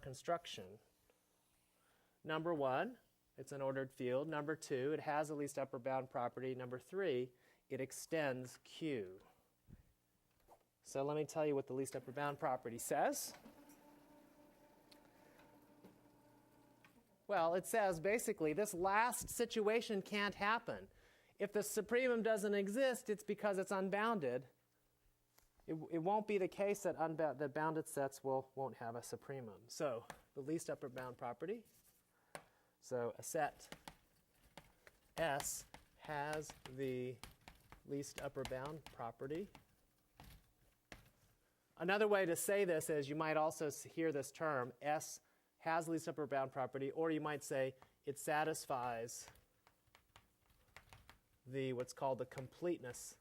construction. Number one, it's an ordered field. Number two, it has a least upper bound property. Number three, it extends Q. So let me tell you what the least upper bound property says. Well, it says basically this last situation can't happen. If the supremum doesn't exist, it's because it's unbounded. It won't be the case that that bounded sets won't have a supremum. So the least upper bound property. So a set S has the least upper bound property. Another way to say this is you might also hear this term, S has least upper bound property, or you might say it satisfies what's called the completeness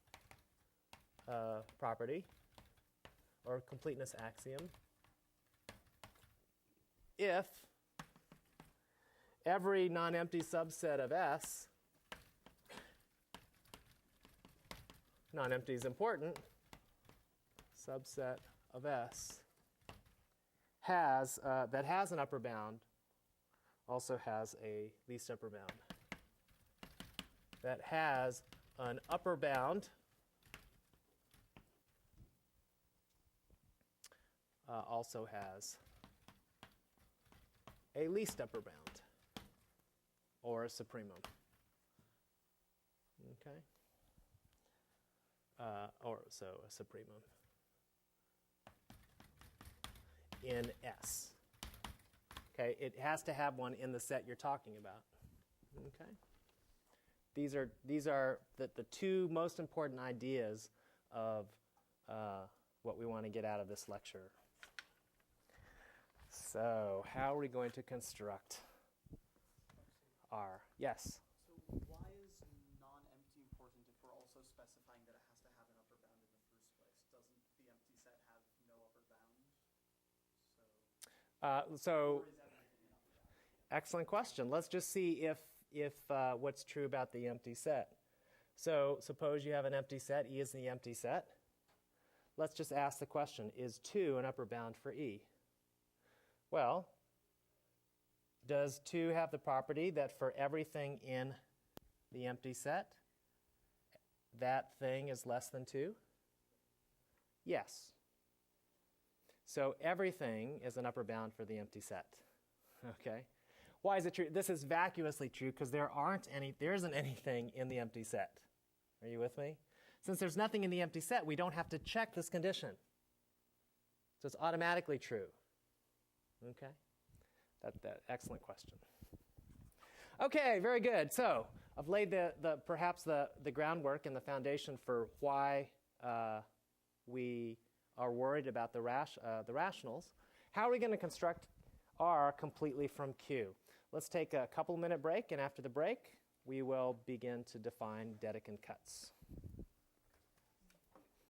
property, or completeness axiom, if every non-empty subset of S, non-empty is important, subset of S that has an upper bound also has a least upper bound. That has an upper bound also has a least upper bound or a supremum. Okay? So a supremum in S. Okay, it has to have one in the set you're talking about. Okay? These are the two most important ideas of what we want to get out of this lecture. So, how are we going to construct R? Yes? So why is non-empty important if we're also specifying that it has to have an upper bound in the first place? Doesn't the empty set have no upper bound? Or is everything an upper bound? Excellent question. Let's just see if what's true about the empty set. So suppose you have an empty set. E is the empty set. Let's just ask the question, is 2 an upper bound for E? Well, does 2 have the property that for everything in the empty set, that thing is less than 2? Yes. So everything is an upper bound for the empty set. Okay? Why is it true? This is vacuously true because there isn't anything in the empty set. Are you with me? Since there's nothing in the empty set, we don't have to check this condition. So it's automatically true. Okay? That excellent question. Okay, very good. So I've laid perhaps the groundwork and the foundation for why we are worried about the rationals. How are we going to construct R completely from Q? Let's take a couple-minute break, and after the break, we will begin to define Dedekind cuts.